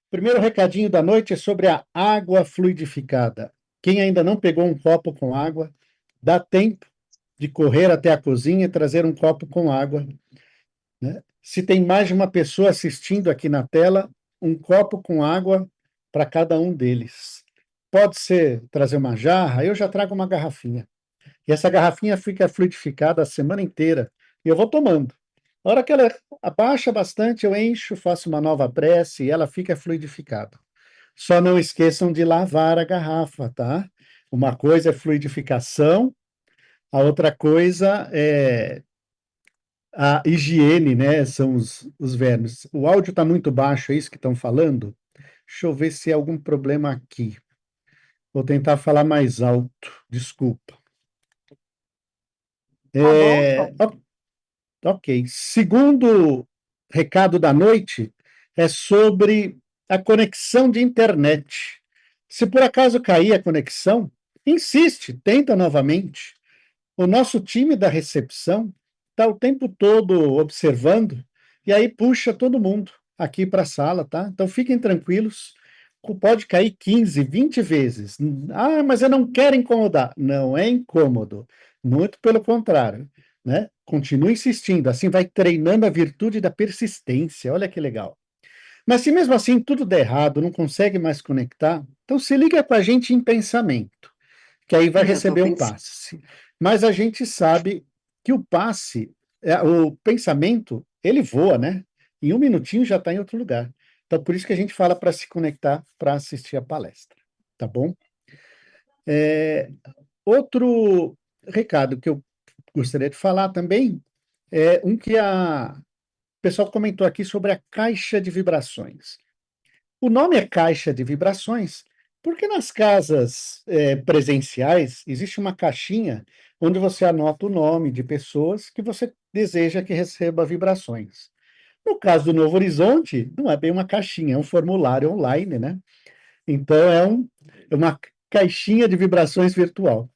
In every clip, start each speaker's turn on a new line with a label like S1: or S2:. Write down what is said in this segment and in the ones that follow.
S1: Primeiro recadinho da noite é sobre a água fluidificada. Quem ainda não pegou um copo com água, dá tempo de correr até a cozinha e trazer um copo com água, né? Se tem mais de uma pessoa assistindo aqui na tela, um copo com água para cada um deles. Pode ser trazer uma jarra, eu já trago uma garrafinha. E essa garrafinha fica fluidificada a semana inteira. E eu vou tomando. A hora que ela abaixa bastante, eu encho, faço uma nova prece e ela fica fluidificada. Só não esqueçam de lavar a garrafa, tá? Uma coisa é fluidificação, a outra coisa é a higiene, né? São os vermes. O áudio está muito baixo, é isso que estão falando? Deixa eu ver se é algum problema aqui. Vou tentar falar mais alto, desculpa.
S2: Tá bom,
S1: É,
S2: Tom?
S1: ok. Segundo recado da noite é sobre a conexão de internet. Se por acaso cair a conexão, insiste, tenta novamente. O nosso time da recepção está o tempo todo observando e aí puxa todo mundo aqui para a sala, tá? Então fiquem tranquilos. Pode cair 15, 20 vezes. Ah, mas eu não quero incomodar. Não é incômodo. Muito pelo contrário, né? Continue insistindo, assim vai treinando a virtude da persistência. Olha que legal. Mas se mesmo assim tudo der errado, não consegue mais conectar, então se liga com a gente em pensamento, que aí vai
S2: Eu tô
S1: receber um
S2: pensando.
S1: passe. Mas a gente sabe que o passe, o pensamento, ele voa, né? Em um minutinho já está em outro lugar. Então, por isso que a gente fala para se conectar para assistir a palestra, tá bom? É, outro recado que eu gostaria de falar também é um que o pessoal comentou aqui sobre a caixa de vibrações. O nome é caixa de vibrações, porque nas casas presenciais existe uma caixinha onde você anota o nome de pessoas que você deseja que receba vibrações. No caso do Novo Horizonte, não é bem uma caixinha, é um formulário online, né? Então é uma caixinha de vibrações virtual.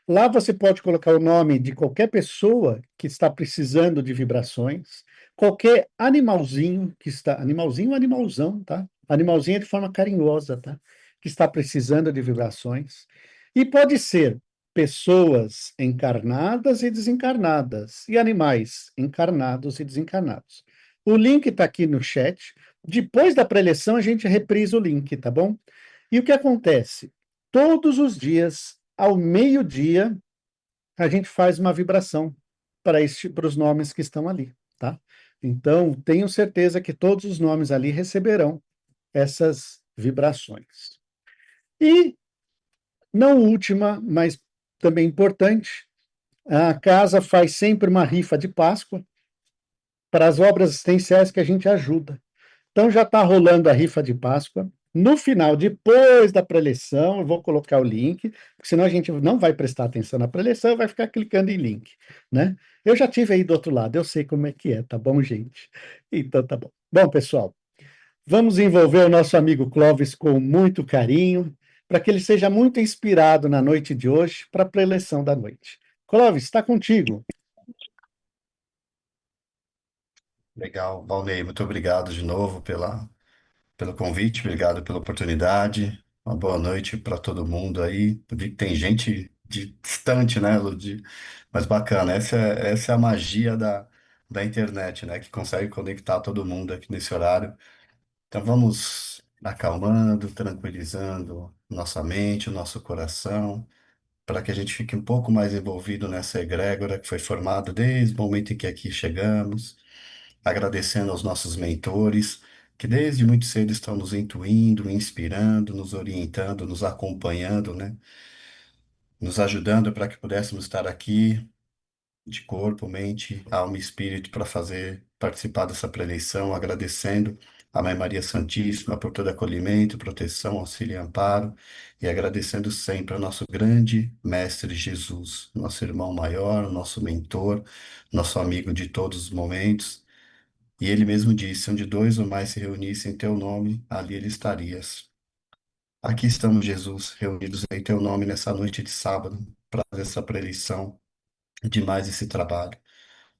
S1: Lá você pode colocar o nome de qualquer pessoa que está precisando de vibrações, qualquer animalzinho que está, animalzinho ou animalzão, tá? Animalzinho é de forma carinhosa, tá? Que está precisando de vibrações. E pode ser pessoas encarnadas e desencarnadas, e animais encarnados e desencarnados. O link está aqui no chat. Depois da preleção, a gente reprisa o link, tá bom? E o que acontece? Todos os dias, ao meio-dia, a gente faz uma vibração para os nomes que estão ali, tá? Então, tenho certeza que todos os nomes ali receberão essas vibrações. E, não última, mas também importante, a casa faz sempre uma rifa de Páscoa para as obras assistenciais que a gente ajuda. Então já está rolando a rifa de Páscoa. No final, depois da preleção, eu vou colocar o link, porque senão a gente não vai prestar atenção na preleção, vai ficar clicando em link, né? Eu já tive aí do outro lado, eu sei como é que é, tá bom, gente? Então tá bom. Bom, pessoal, vamos envolver o nosso amigo Clóvis com muito carinho, para que ele seja muito inspirado na noite de hoje para a preleção da noite. Clóvis, está contigo.
S3: Legal, Valnei, muito obrigado de novo pelo convite, obrigado pela oportunidade. Uma boa noite para todo mundo aí. Eu vi que tem gente distante, né, Ludi? Mas bacana, essa é a magia da internet, né, que consegue conectar todo mundo aqui nesse horário. Então vamos acalmando, tranquilizando nossa mente, o nosso coração, para que a gente fique um pouco mais envolvido nessa egrégora que foi formada desde o momento em que aqui chegamos, agradecendo aos nossos mentores, que desde muito cedo estão nos intuindo, inspirando, nos orientando, nos acompanhando, né? Nos ajudando para que pudéssemos estar aqui de corpo, mente, alma e espírito para fazer participar dessa preleção, agradecendo a Mãe Maria Santíssima por todo acolhimento, proteção, auxílio e amparo, e agradecendo sempre ao nosso grande Mestre Jesus, nosso irmão maior, nosso mentor, nosso amigo de todos os momentos. E ele mesmo disse: onde dois ou mais se reunissem em teu nome, ali ele estarias. Aqui estamos, Jesus, reunidos em teu nome nessa noite de sábado, para fazer essa preleção de mais esse trabalho.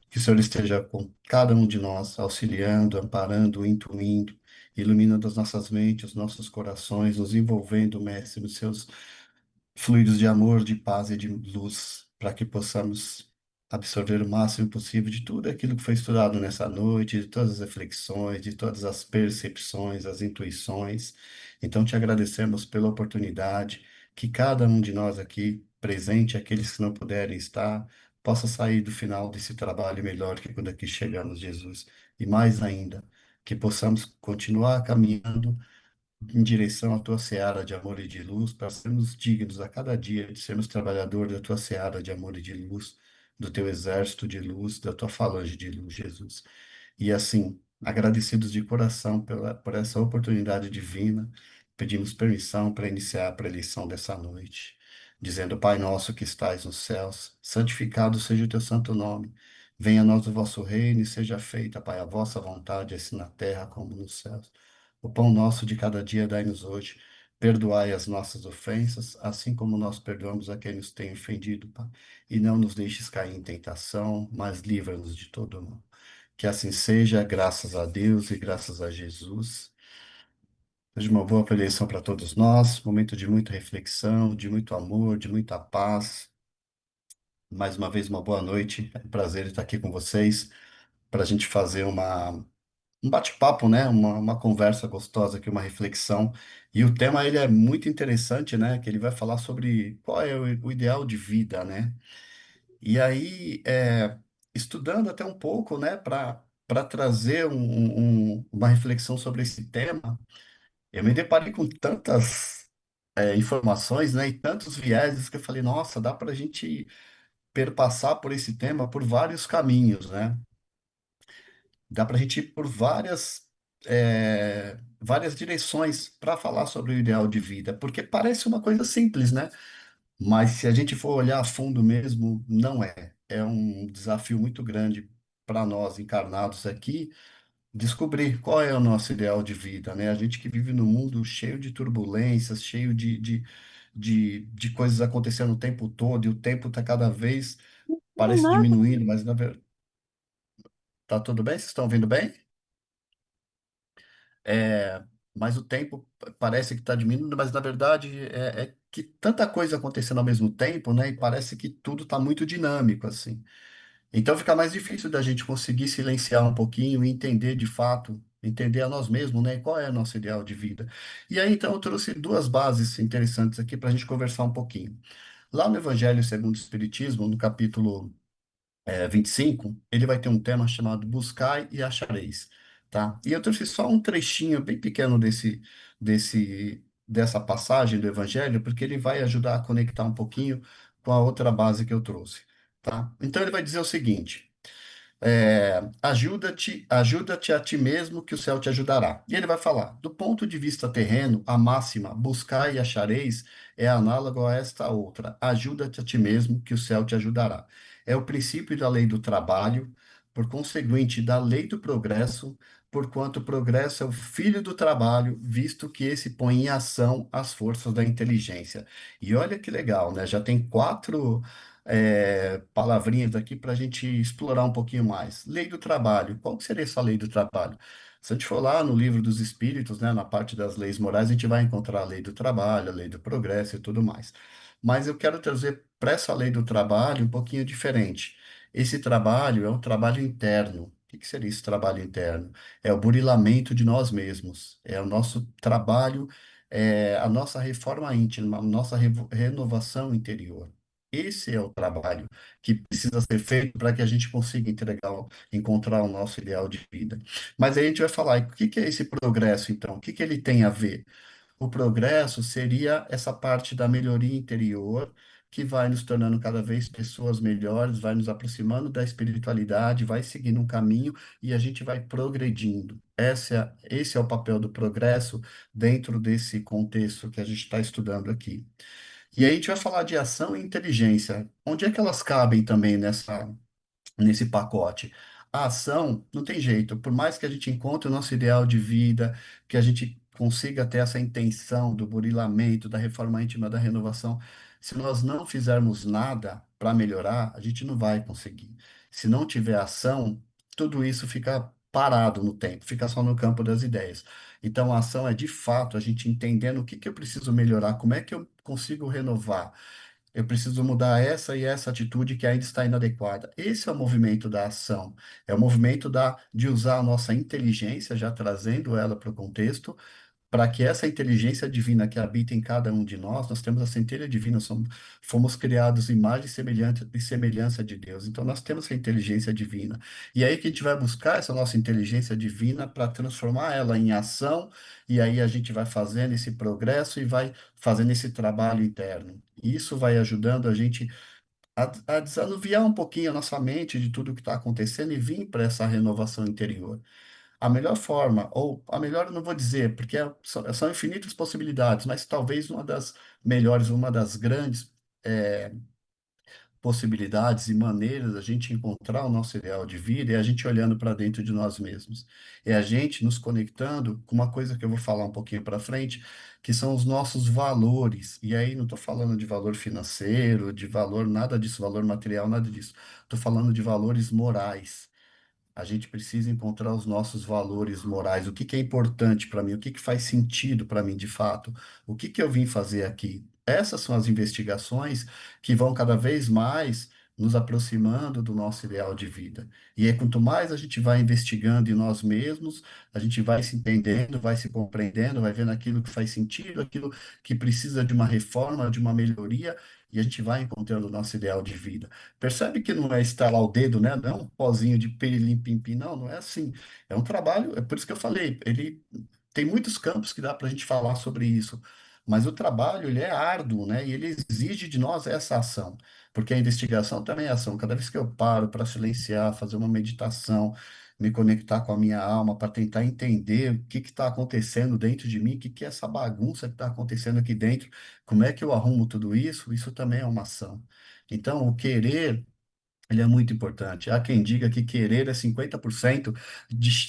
S3: Que o Senhor esteja com cada um de nós, auxiliando, amparando, intuindo ilumina das nossas mentes, os nossos corações, nos envolvendo, Mestre, nos seus fluidos de amor, de paz e de luz, para que possamos absorver o máximo possível de tudo aquilo que foi estudado nessa noite, de todas as reflexões, de todas as percepções, as intuições. Então, te agradecemos pela oportunidade que cada um de nós aqui presente, aqueles que não puderem estar, possa sair do final desse trabalho melhor que quando aqui chegamos, Jesus. E mais ainda, que possamos continuar caminhando em direção à tua seara de amor e de luz, para sermos dignos a cada dia de sermos trabalhadores da tua seara de amor e de luz, do teu exército de luz, da tua falange de luz, Jesus. E assim, agradecidos de coração por essa oportunidade divina, pedimos permissão para iniciar a preleção dessa noite, dizendo: Pai nosso que estais nos céus, santificado seja o teu santo nome. Venha a nós o vosso reino e seja feita, Pai, a vossa vontade, assim na terra como nos céus. O pão nosso de cada dia dai-nos hoje. Perdoai as nossas ofensas, assim como nós perdoamos a quem nos tem ofendido, Pai. E não nos deixes cair em tentação, mas livra-nos de todo mal. Que assim seja, graças a Deus e graças a Jesus. Seja uma boa preleção para todos nós, momento de muita reflexão, de muito amor, de muita paz. Mais uma vez, uma boa noite. É um prazer estar aqui com vocês para a gente fazer um bate-papo, né? Uma conversa gostosa aqui, uma reflexão. E o tema ele é muito interessante, né? Que ele vai falar sobre qual é o ideal de vida, né? E aí, estudando até um pouco, né? Para trazer uma reflexão sobre esse tema, eu me deparei com tantas informações, né? E tantos vieses que eu falei, nossa, dá para a gente perpassar por esse tema por vários caminhos, né? Dá para a gente ir por várias direções para falar sobre o ideal de vida, porque parece uma coisa simples, né? Mas se a gente for olhar a fundo mesmo, não é. É um desafio muito grande para nós encarnados aqui descobrir qual é o nosso ideal de vida, né? A gente que vive num mundo cheio de turbulências, cheio de coisas acontecendo o tempo todo, e o tempo está cada vez parece
S2: Nada.
S3: diminuindo, mas na verdade, tá tudo bem? Vocês estão ouvindo bem? É, mas o tempo parece que está diminuindo, mas na verdade é que tanta coisa acontecendo ao mesmo tempo, né? E parece que tudo está muito dinâmico, assim. Então fica mais difícil da gente conseguir silenciar um pouquinho e entender de fato, entender a nós mesmos, né? Qual é o nosso ideal de vida. E aí, então, eu trouxe duas bases interessantes aqui para a gente conversar um pouquinho. Lá no Evangelho segundo o Espiritismo, no capítulo 25, ele vai ter um tema chamado Buscai e Achareis, tá? E eu trouxe só um trechinho bem pequeno dessa passagem do Evangelho, porque ele vai ajudar a conectar um pouquinho com a outra base que eu trouxe, tá? Então ele vai dizer o seguinte: ajuda-te a ti mesmo que o céu te ajudará. E ele vai falar, do ponto de vista terreno, a máxima, buscai e achareis, é análogo a esta outra, ajuda-te a ti mesmo que o céu te ajudará. É o princípio da lei do trabalho, por conseguinte, da lei do progresso, porquanto o progresso é o filho do trabalho, visto que esse põe em ação as forças da inteligência. E olha que legal, né? Já tem quatro palavrinhas aqui para a gente explorar um pouquinho mais. Lei do trabalho. Qual que seria essa lei do trabalho? Se a gente for lá no livro dos Espíritos, né, na parte das leis morais, a gente vai encontrar a lei do trabalho, a lei do progresso e tudo mais. Mas eu quero trazer para essa lei do trabalho um pouquinho diferente. Esse trabalho é um trabalho interno. O que seria esse trabalho interno? É o burilamento de nós mesmos, é o nosso trabalho, a nossa reforma íntima, a nossa renovação interior. Esse é o trabalho que precisa ser feito para que a gente consiga encontrar o nosso ideal de vida. Mas aí a gente vai falar, o que que é esse progresso, então? O que que ele tem a ver? O progresso seria essa parte da melhoria interior que vai nos tornando cada vez pessoas melhores, vai nos aproximando da espiritualidade, vai seguindo um caminho e a gente vai progredindo. Esse é o papel do progresso dentro desse contexto que a gente está estudando aqui. E aí a gente vai falar de ação e inteligência. Onde é que elas cabem também nesse pacote? A ação não tem jeito, por mais que a gente encontre o nosso ideal de vida, que a gente consiga ter essa intenção do burilamento, da reforma íntima, da renovação, se nós não fizermos nada para melhorar, a gente não vai conseguir. Se não tiver ação, tudo isso fica parado no tempo, fica só no campo das ideias. Então, a ação é de fato a gente entendendo o que que eu preciso melhorar, como é que eu consigo renovar. Eu preciso mudar essa e essa atitude que ainda está inadequada. Esse é o movimento da ação. É o movimento de usar a nossa inteligência, já trazendo ela para o contexto, para que essa inteligência divina que habita em cada um de nós, nós temos a centelha divina, fomos criados imagem e semelhança de Deus. Então nós temos essa inteligência divina. E aí que a gente vai buscar essa nossa inteligência divina para transformar ela em ação, e aí a gente vai fazendo esse progresso e vai fazendo esse trabalho interno. E isso vai ajudando a gente a desanuviar um pouquinho a nossa mente de tudo que está acontecendo e vir para essa renovação interior. A melhor forma, ou a melhor eu não vou dizer, porque são infinitas possibilidades, mas talvez uma das melhores, uma das grandes possibilidades e maneiras da gente encontrar o nosso ideal de vida é a gente olhando para dentro de nós mesmos. É a gente nos conectando com uma coisa que eu vou falar um pouquinho para frente, que são os nossos valores. E aí não estou falando de valor financeiro, de valor, nada disso, valor material, nada disso. Estou falando de valores morais. A gente precisa encontrar os nossos valores morais, o que que é importante para mim, o que que faz sentido para mim de fato, o que que eu vim fazer aqui. Essas são as investigações que vão cada vez mais nos aproximando do nosso ideal de vida. E aí, quanto mais a gente vai investigando em nós mesmos, a gente vai se entendendo, vai se compreendendo, vai vendo aquilo que faz sentido, aquilo que precisa de uma reforma, de uma melhoria, e a gente vai encontrando o nosso ideal de vida. Percebe que não é estalar o dedo, né? Não é um pozinho de pirilim-pim-pim, não, não é assim. É um trabalho, é por isso que eu falei, ele tem muitos campos que dá para a gente falar sobre isso, mas o trabalho, ele é árduo, né? E ele exige de nós essa ação, porque a investigação também é ação. Cada vez que eu paro para silenciar, fazer uma meditação, me conectar com a minha alma, para tentar entender o que está acontecendo dentro de mim, o que que é essa bagunça que está acontecendo aqui dentro, como é que eu arrumo tudo isso também é uma ação. Então, o querer, ele é muito importante. Há quem diga que querer é 50%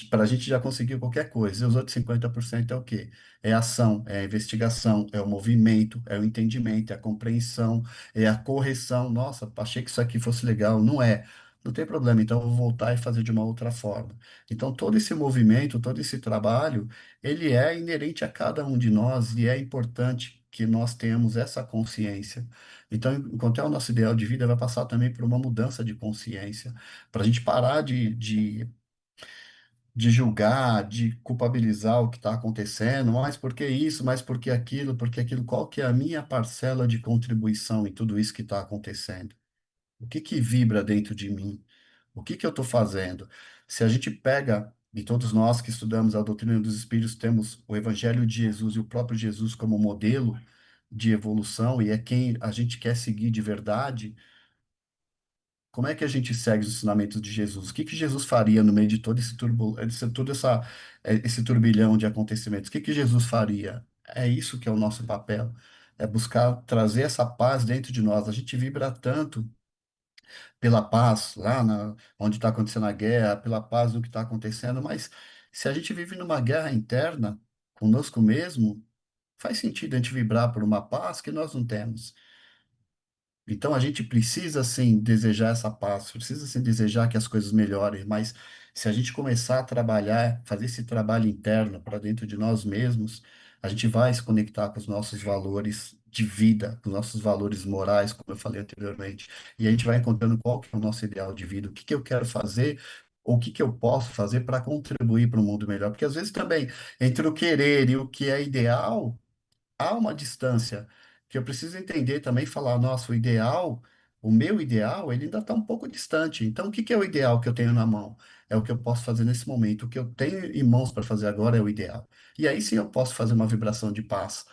S3: para a gente já conseguir qualquer coisa. E os outros 50% é o quê? É a ação, é a investigação, é o movimento, é o entendimento, é a compreensão, é a correção. Nossa, achei que isso aqui fosse legal. Não é. Não tem problema, então eu vou voltar e fazer de uma outra forma. Então, todo esse movimento, todo esse trabalho, ele é inerente a cada um de nós e é importante que nós tenhamos essa consciência. Então, encontrar o nosso ideal de vida vai passar também por uma mudança de consciência, para a gente parar de julgar, de culpabilizar o que está acontecendo, mas por que isso, mas por que aquilo, qual que é a minha parcela de contribuição em tudo isso que está acontecendo? O que que vibra dentro de mim? O que que eu estou fazendo? Se a gente pega, e todos nós que estudamos a doutrina dos espíritos temos o Evangelho de Jesus e o próprio Jesus como modelo de evolução, e é quem a gente quer seguir de verdade, como é que a gente segue os ensinamentos de Jesus? O que que Jesus faria no meio de todo esse turbilhão de acontecimentos? O que que Jesus faria? É isso que é o nosso papel, é buscar trazer essa paz dentro de nós. A gente vibra tanto pela paz onde está acontecendo a guerra, pela paz do que está acontecendo, mas se a gente vive numa guerra interna conosco mesmo, faz sentido a gente vibrar por uma paz que nós não temos. Então a gente precisa sim desejar essa paz, precisa sim desejar que as coisas melhorem, mas se a gente começar a trabalhar, fazer esse trabalho interno para dentro de nós mesmos, a gente vai se conectar com os nossos valores de vida, com os nossos valores morais, como eu falei anteriormente, e a gente vai encontrando qual que é o nosso ideal de vida, o que que eu quero fazer, ou o que que eu posso fazer para contribuir para um mundo melhor, porque às vezes também entre o querer e o que é ideal há uma distância que eu preciso entender também, e falar, nossa, o meu ideal, ele ainda está um pouco distante. Então, o que que é o ideal que eu tenho na mão? É o que eu posso fazer nesse momento. O que eu tenho em mãos para fazer agora é o ideal. E aí sim eu posso fazer uma vibração de paz,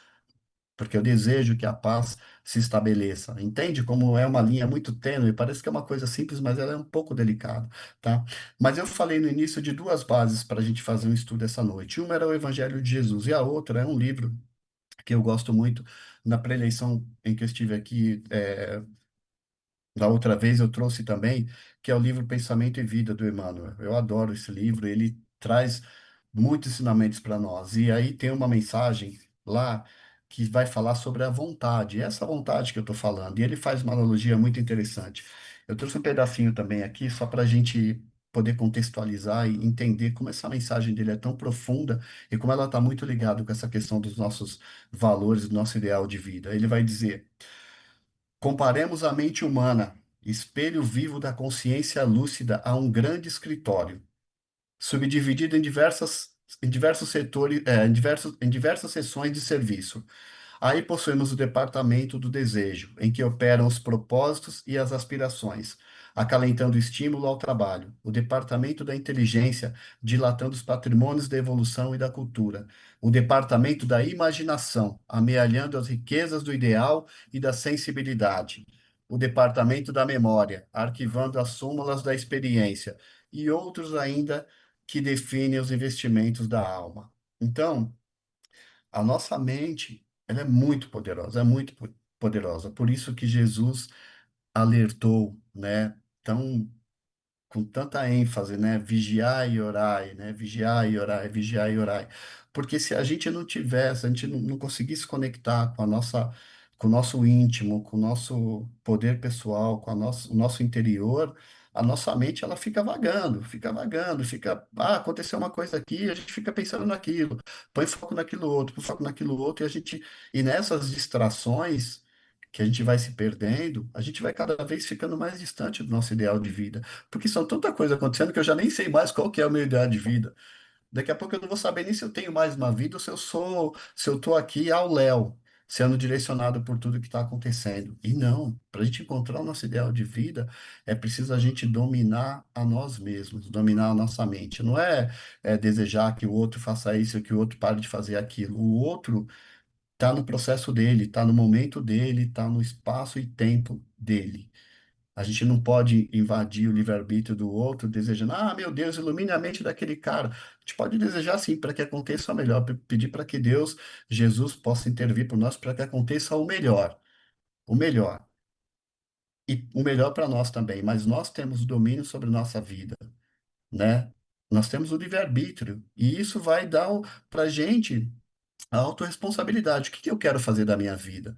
S3: porque eu desejo que a paz se estabeleça. Entende como é uma linha muito tênue? Parece que é uma coisa simples, mas ela é um pouco delicada, tá? Mas eu falei no início de duas bases para a gente fazer um estudo essa noite. Uma era o Evangelho de Jesus e a outra é um livro que eu gosto muito. Na pré-eleição em que eu estive aqui, da outra vez, eu trouxe também, que é o livro Pensamento e Vida, do Emmanuel. Eu adoro esse livro, ele traz muitos ensinamentos para nós. E aí tem uma mensagem lá que vai falar sobre a vontade, essa vontade que eu estou falando. E ele faz uma analogia muito interessante. Eu trouxe um pedacinho também aqui, só para a gente poder contextualizar e entender como essa mensagem dele é tão profunda e como ela está muito ligada com essa questão dos nossos valores, do nosso ideal de vida. Ele vai dizer: comparemos a mente humana, espelho vivo da consciência lúcida, a um grande escritório subdividido em diversos setores, em diversas seções de serviço. Aí possuímos o departamento do desejo, em que operam os propósitos e as aspirações, acalentando o estímulo ao trabalho. O departamento da inteligência, dilatando os patrimônios da evolução e da cultura. O departamento da imaginação, amealhando as riquezas do ideal e da sensibilidade. O departamento da memória, arquivando as súmulas da experiência. E outros ainda que definem os investimentos da alma. Então, a nossa mente, ela é muito poderosa, é muito poderosa. Por isso que Jesus alertou, né, tão com tanta ênfase, né, vigiai e orai, né, vigiai e orai, vigiai e orai. Porque se a gente não tivesse, a gente não conseguisse conectar com a nossa, com o nosso íntimo, com o nosso poder pessoal, com o nosso interior, a nossa mente ela fica vagando, fica, aconteceu uma coisa aqui, a gente fica pensando naquilo, põe foco naquilo outro, põe foco naquilo outro, e nessas distrações que a gente vai se perdendo, a gente vai cada vez ficando mais distante do nosso ideal de vida. Porque são tanta coisa acontecendo que eu já nem sei mais qual que é o meu ideal de vida. Daqui a pouco eu não vou saber nem se eu tenho mais uma vida ou se eu tô aqui ao léu, sendo direcionado por tudo que está acontecendo. E não, para a gente encontrar o nosso ideal de vida, é preciso a gente dominar a nós mesmos, dominar a nossa mente. Não é desejar que o outro faça isso, que o outro pare de fazer aquilo. O outro está no processo dele, está no momento dele, está no espaço e tempo dele. A gente não pode invadir o livre-arbítrio do outro, desejando, meu Deus, ilumine a mente daquele cara. A gente pode desejar sim, para que aconteça o melhor, pedir para que Deus, Jesus, possa intervir por nós para que aconteça o melhor, e o melhor para nós também, mas nós temos o domínio sobre nossa vida, né? Nós temos o livre-arbítrio, e isso vai dar para a gente a autorresponsabilidade. O que que eu quero fazer da minha vida?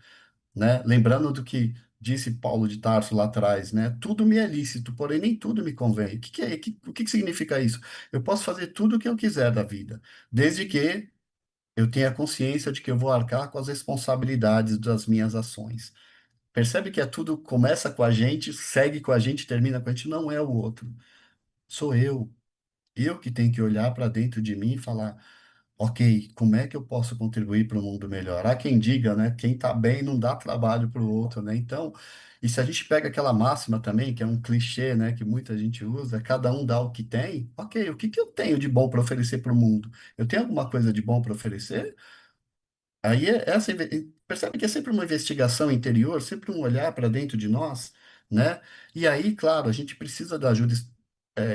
S3: Né? Lembrando do que disse Paulo de Tarso lá atrás, né? Tudo me é lícito, porém nem tudo me convém. O que que significa isso? Eu posso fazer tudo o que eu quiser da vida, desde que eu tenha consciência de que eu vou arcar com as responsabilidades das minhas ações. Percebe que é tudo começa com a gente, segue com a gente, termina com a gente, não é o outro. Sou eu. Eu que tenho que olhar para dentro de mim e falar: ok, como é que eu posso contribuir para o mundo melhor? Há quem diga, né? Quem está bem não dá trabalho para o outro, né? Então, e se a gente pega aquela máxima também, que é um clichê, né? Que muita gente usa, cada um dá o que tem. Ok, o que que eu tenho de bom para oferecer para o mundo? Eu tenho alguma coisa de bom para oferecer? Aí percebe que é sempre uma investigação interior, sempre um olhar para dentro de nós, né? E aí, claro, a gente precisa da ajuda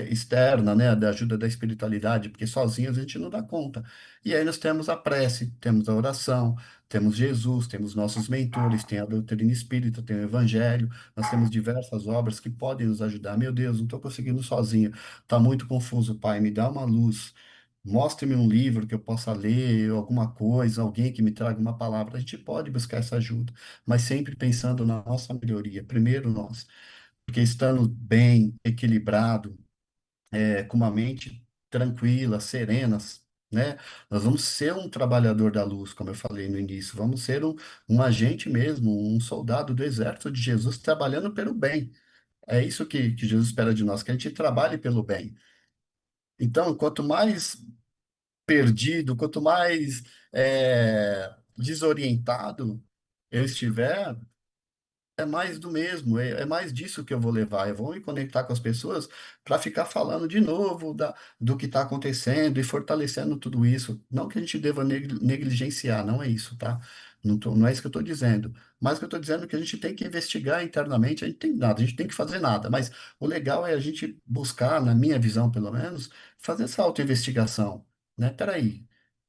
S3: externa, né? Da ajuda da espiritualidade, porque sozinhos a gente não dá conta. E aí nós temos a prece, temos a oração, temos Jesus, temos nossos mentores, tem a doutrina espírita, tem o Evangelho, nós temos diversas obras que podem nos ajudar. Meu Deus, não estou conseguindo sozinho, está muito confuso, Pai, me dá uma luz. Mostre-me um livro que eu possa ler, alguma coisa, alguém que me traga uma palavra. A gente pode buscar essa ajuda, mas sempre pensando na nossa melhoria. Primeiro nós, porque estando bem, equilibrado, com uma mente tranquila, serena, né? Nós vamos ser um trabalhador da luz, como eu falei no início. Vamos ser um agente mesmo, um soldado do exército de Jesus trabalhando pelo bem. É isso que Jesus espera de nós, que a gente trabalhe pelo bem. Então, quanto mais perdido, quanto mais desorientado eu estiver, é mais do mesmo, é mais disso que eu vou levar. Eu vou me conectar com as pessoas para ficar falando de novo do que está acontecendo e fortalecendo tudo isso. Não que a gente deva negligenciar, não é isso, tá? Não é isso que eu estou dizendo. Mas o que eu estou dizendo é que a gente tem que investigar internamente, a gente tem nada, a gente tem que fazer nada. Mas o legal é a gente buscar, na minha visão pelo menos, fazer essa autoinvestigação, né? Peraí,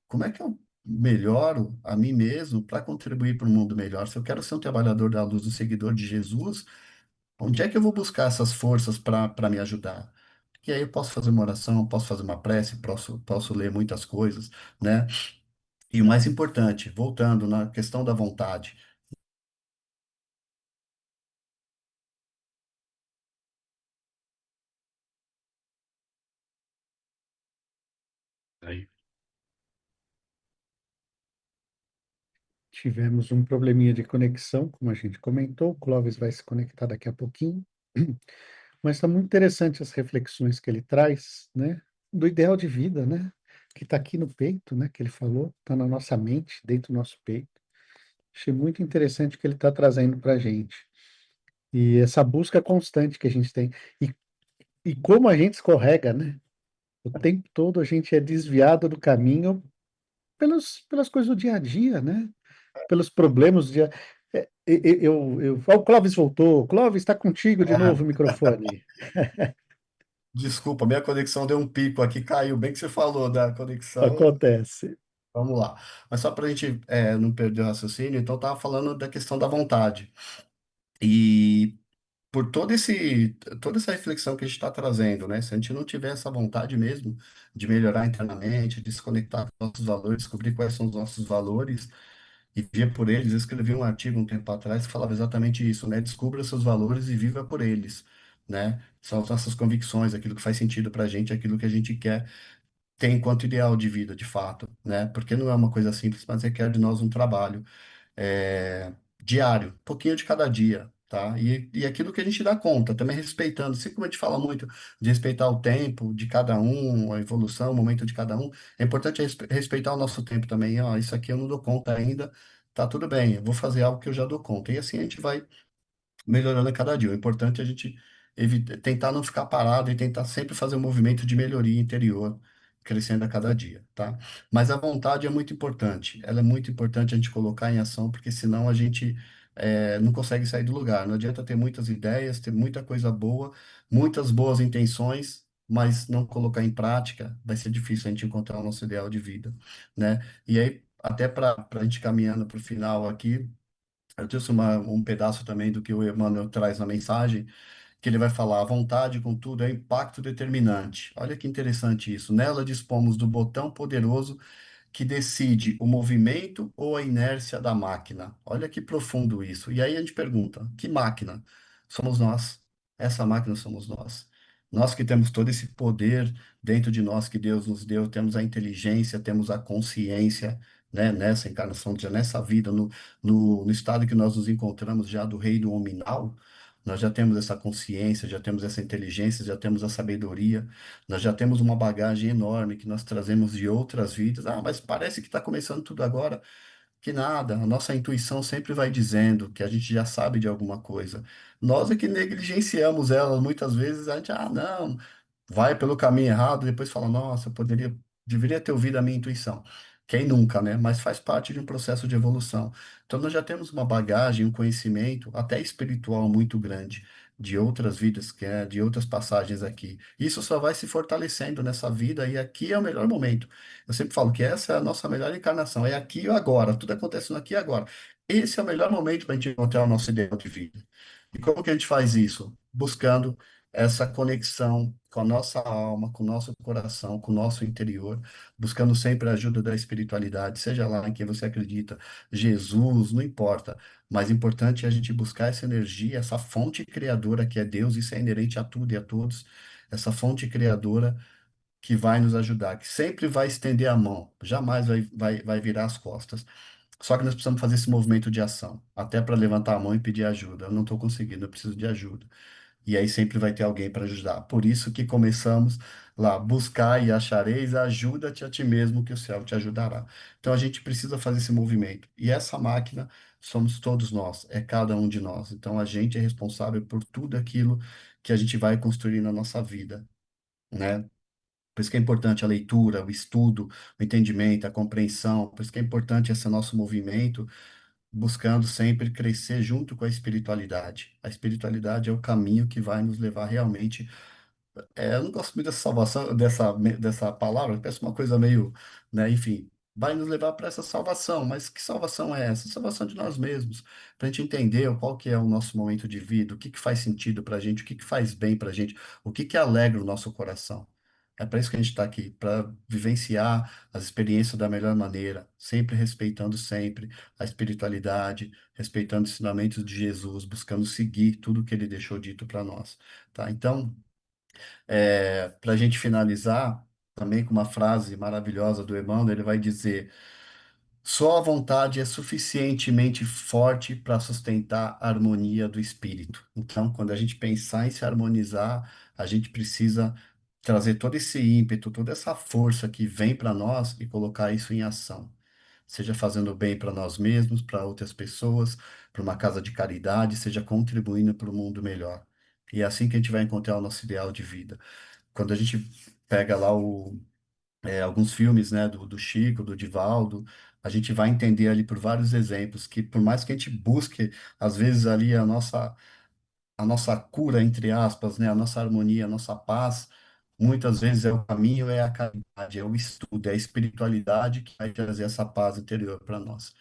S3: como é que eu melhoro a mim mesmo para contribuir para um mundo melhor? Se eu quero ser um trabalhador da luz, um seguidor de Jesus, onde é que eu vou buscar essas forças para me ajudar? E aí eu posso fazer uma oração, posso fazer uma prece, posso ler muitas coisas, né? E o mais importante, voltando na questão da vontade,
S1: Tivemos um probleminha de conexão, como a gente comentou. O Clóvis vai se conectar daqui a pouquinho. Mas está muito interessante as reflexões que ele traz, né? Do ideal de vida, né? Que está aqui no peito, né? Que ele falou, está na nossa mente, dentro do nosso peito. Achei muito interessante o que ele está trazendo para a gente. E essa busca constante que a gente tem. E, e como a gente escorrega, né? O tempo todo a gente é desviado do caminho pelas coisas do dia a dia, né? Pelos problemas do dia. O Clóvis voltou. Clóvis, está contigo de novo o microfone.
S3: Desculpa, minha conexão deu um pico aqui, caiu. Bem que você falou da conexão.
S1: Acontece.
S3: Vamos lá. Mas só para a gente não perder o raciocínio, então estava falando da questão da vontade. E por toda essa reflexão que a gente está trazendo, né? Se a gente não tiver essa vontade mesmo de melhorar internamente, de se conectar com os nossos valores, descobrir quais são os nossos valores e viver por eles. Eu escrevi um artigo um tempo atrás que falava exatamente isso, né? Descubra seus valores e viva por eles, né? São as nossas convicções, aquilo que faz sentido para a gente, aquilo que a gente quer ter enquanto ideal de vida, de fato, né? Porque não é uma coisa simples, mas requer de nós um trabalho diário, um pouquinho de cada dia, tá? E aquilo que a gente dá conta, também respeitando, assim como a gente fala muito de respeitar o tempo de cada um, a evolução, o momento de cada um, é importante respeitar o nosso tempo também. Ó, isso aqui eu não dou conta ainda, tá tudo bem, eu vou fazer algo que eu já dou conta. E assim a gente vai melhorando a cada dia. O importante é a gente tentar não ficar parado e tentar sempre fazer um movimento de melhoria interior, crescendo a cada dia, tá? Mas a vontade é muito importante. Ela é muito importante a gente colocar em ação, porque senão a gente não consegue sair do lugar. Não adianta ter muitas ideias, ter muita coisa boa, muitas boas intenções, mas não colocar em prática, vai ser difícil a gente encontrar o nosso ideal de vida, né? E aí, até para a gente caminhando para o final aqui, eu trouxe um pedaço também do que o Emmanuel traz na mensagem, que ele vai falar: a vontade, contudo, é impacto determinante. Olha que interessante isso. Nela dispomos do botão poderoso que decide o movimento ou a inércia da máquina. Olha que profundo isso. E aí a gente pergunta: que máquina? Somos nós. Essa máquina somos nós. Nós que temos todo esse poder dentro de nós que Deus nos deu, temos a inteligência, temos a consciência, né, nessa encarnação, já nessa vida, no estado que nós nos encontramos já do reino nominal, nós já temos essa consciência, já temos essa inteligência, já temos a sabedoria, nós já temos uma bagagem enorme que nós trazemos de outras vidas. Ah, mas parece que está começando tudo agora. Que nada, a nossa intuição sempre vai dizendo que a gente já sabe de alguma coisa. Nós é que negligenciamos ela muitas vezes, a gente, não, vai pelo caminho errado, depois fala, nossa, deveria ter ouvido a minha intuição. Quem nunca, né? Mas faz parte de um processo de evolução. Então nós já temos uma bagagem, um conhecimento, até espiritual muito grande, de outras vidas, de outras passagens aqui. Isso só vai se fortalecendo nessa vida e aqui é o melhor momento. Eu sempre falo que essa é a nossa melhor encarnação, é aqui e agora, tudo acontecendo aqui e agora. Esse é o melhor momento para a gente encontrar o nosso ideal de vida. E como que a gente faz isso? Buscando essa conexão com a nossa alma, com o nosso coração, com o nosso interior, buscando sempre a ajuda da espiritualidade, seja lá em quem você acredita, Jesus, não importa. Mas importante é a gente buscar essa energia, essa fonte criadora que é Deus, isso é inerente a tudo e a todos, essa fonte criadora que vai nos ajudar, que sempre vai estender a mão, jamais vai virar as costas. Só que nós precisamos fazer esse movimento de ação, até para levantar a mão e pedir ajuda. Eu não estou conseguindo, eu preciso de ajuda. E aí sempre vai ter alguém para ajudar. Por isso que começamos lá, buscar e achareis, ajuda-te a ti mesmo, que o céu te ajudará. Então a gente precisa fazer esse movimento. E essa máquina somos todos nós, é cada um de nós. Então a gente é responsável por tudo aquilo que a gente vai construir na nossa vida, né? Por isso que é importante a leitura, o estudo, o entendimento, a compreensão. Por isso que é importante esse nosso movimento, buscando sempre crescer junto com a espiritualidade. A espiritualidade é o caminho que vai nos levar realmente. Eu não gosto muito dessa salvação, dessa palavra, parece uma coisa meio, né, enfim, vai nos levar para essa salvação. Mas que salvação é essa? Salvação de nós mesmos, para a gente entender qual que é o nosso momento de vida, o que que faz sentido para a gente, o que que faz bem para a gente, o que que alegra o nosso coração. É para isso que a gente está aqui, para vivenciar as experiências da melhor maneira, sempre respeitando sempre a espiritualidade, respeitando os ensinamentos de Jesus, buscando seguir tudo que ele deixou dito para nós, tá? Então, para a gente finalizar, também com uma frase maravilhosa do Emmanuel, ele vai dizer: Só a vontade é suficientemente forte para sustentar a harmonia do espírito. Então, quando a gente pensar em se harmonizar, a gente precisa trazer todo esse ímpeto, toda essa força que vem para nós e colocar isso em ação. Seja fazendo bem para nós mesmos, para outras pessoas, para uma casa de caridade, seja contribuindo para o mundo melhor. E é assim que a gente vai encontrar o nosso ideal de vida. Quando a gente pega lá alguns filmes, né, do Chico, do Divaldo, a gente vai entender ali por vários exemplos que, por mais que a gente busque, às vezes, ali a nossa cura, entre aspas, né, a nossa harmonia, a nossa paz, muitas vezes é o caminho, é a caridade, é o estudo, é a espiritualidade que vai trazer essa paz interior para nós.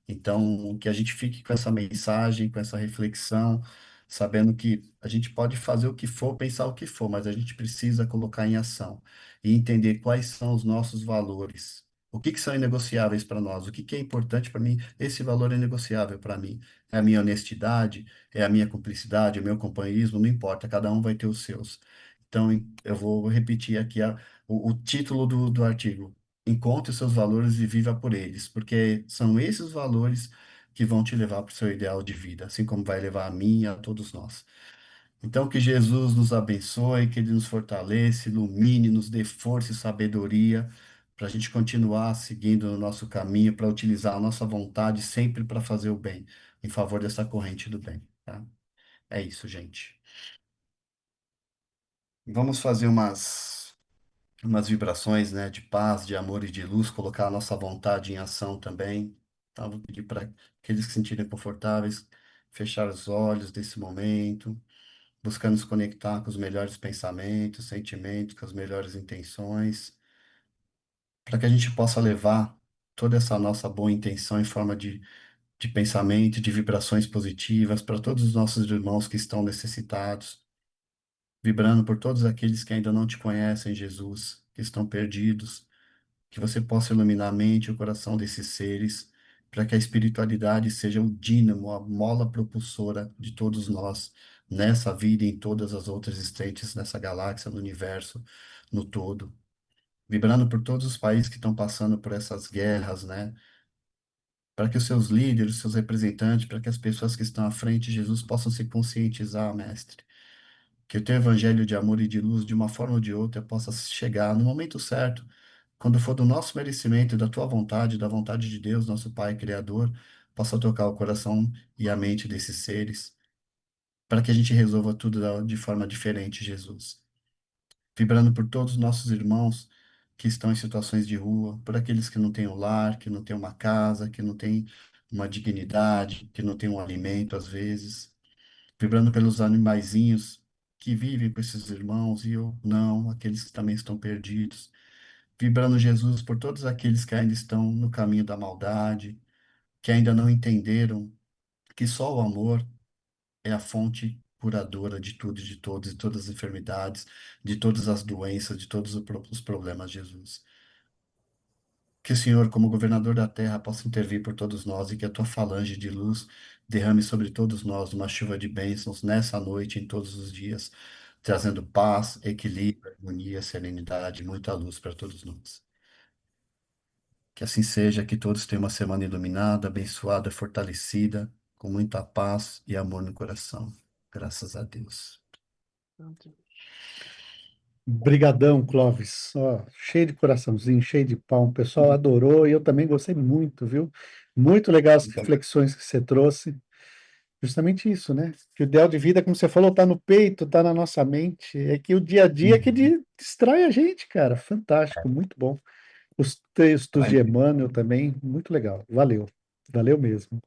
S3: Então, que a gente fique com essa mensagem, com essa reflexão, sabendo que a gente pode fazer o que for, pensar o que for, mas a gente precisa colocar em ação e entender quais são os nossos valores. O que que são inegociáveis para nós? O que que é importante para mim? Esse valor é negociável para mim. É a minha honestidade, é a minha cumplicidade, é o meu companheirismo, não importa, cada um vai ter os seus. Então, eu vou repetir aqui o título do artigo. Encontre os seus valores e viva por eles, porque são esses valores que vão te levar para o seu ideal de vida, assim como vai levar a mim e a todos nós. Então, que Jesus nos abençoe, que Ele nos fortaleça, ilumine, nos dê força e sabedoria para a gente continuar seguindo o nosso caminho, para utilizar a nossa vontade sempre para fazer o bem, em favor dessa corrente do bem, tá? É isso, gente. Vamos fazer umas vibrações, né, de paz, de amor e de luz, colocar a nossa vontade em ação também. Então, vou pedir para aqueles que se sentirem confortáveis, fechar os olhos nesse momento, buscando se conectar com os melhores pensamentos, sentimentos, com as melhores intenções, para que a gente possa levar toda essa nossa boa intenção em forma de pensamento, de vibrações positivas para todos os nossos irmãos que estão necessitados, vibrando por todos aqueles que ainda não te conhecem, Jesus, que estão perdidos, que você possa iluminar a mente e o coração desses seres, para que a espiritualidade seja o dínamo, a mola propulsora de todos nós, nessa vida e em todas as outras existentes nessa galáxia, no universo, no todo. Vibrando por todos os países que estão passando por essas guerras, né? Para que os seus líderes, os seus representantes, para que as pessoas que estão à frente de Jesus possam se conscientizar, mestre. Que o teu evangelho de amor e de luz, de uma forma ou de outra, possa chegar no momento certo, quando for do nosso merecimento, da tua vontade, da vontade de Deus, nosso Pai Criador, possa tocar o coração e a mente desses seres, para que a gente resolva tudo de forma diferente, Jesus. Vibrando por todos os nossos irmãos que estão em situações de rua, por aqueles que não têm um lar, que não têm uma casa, que não têm uma dignidade, que não têm um alimento às vezes. Vibrando pelos animaizinhos que vivem com esses irmãos e eu não, aqueles que também estão perdidos, vibrando Jesus por todos aqueles que ainda estão no caminho da maldade, que ainda não entenderam que só o amor é a fonte curadora de tudo, e de todos, de todas as enfermidades, de todas as doenças, de todos os problemas, Jesus. Que o Senhor, como governador da terra, possa intervir por todos nós e que a tua falange de luz derrame sobre todos nós uma chuva de bênçãos nessa noite, e em todos os dias, trazendo paz, equilíbrio, harmonia, serenidade, muita luz para todos nós. Que assim seja, que todos tenham uma semana iluminada, abençoada, fortalecida, com muita paz e amor no coração. Graças a Deus.
S1: Brigadão, Clóvis. Ó, cheio de coraçãozinho, cheio de palmo. O pessoal adorou e eu também gostei muito, viu? Muito legal as reflexões que você trouxe. Justamente isso, né? Que o ideal de vida, como você falou, tá no peito, tá na nossa mente. É que o dia a dia é que
S3: Uhum.
S1: distrai a gente, cara. Fantástico, muito bom. Os textos de
S3: Vai.
S1: Emmanuel também, muito legal. Valeu. Valeu mesmo.